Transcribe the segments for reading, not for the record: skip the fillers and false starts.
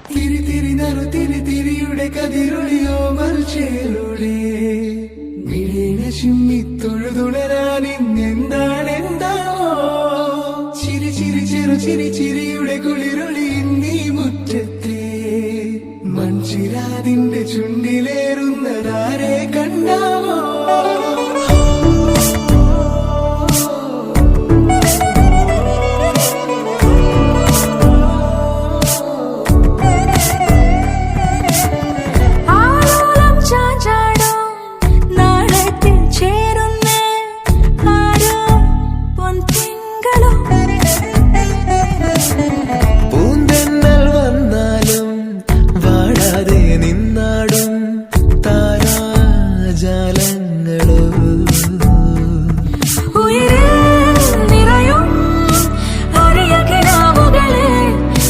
തിരി തിരി നറു തിരി തിരിയുടെ കതിരൊളിയോ മൽച്ചേലൂടെ മിഴിന ചിമ്മി തൊഴുതുണരാൻ ഇന്നെന്താണെന്താവോ ചിരി ചിരി ചെറു ചിരി ചിരിയുടെ കുളിരൊളി നീ മുറ്റത്തെ മൺചിരാതിന്റെ ചുണ്ടിലേറുന്നതാരെ കണ്ടാവോ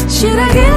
Should I get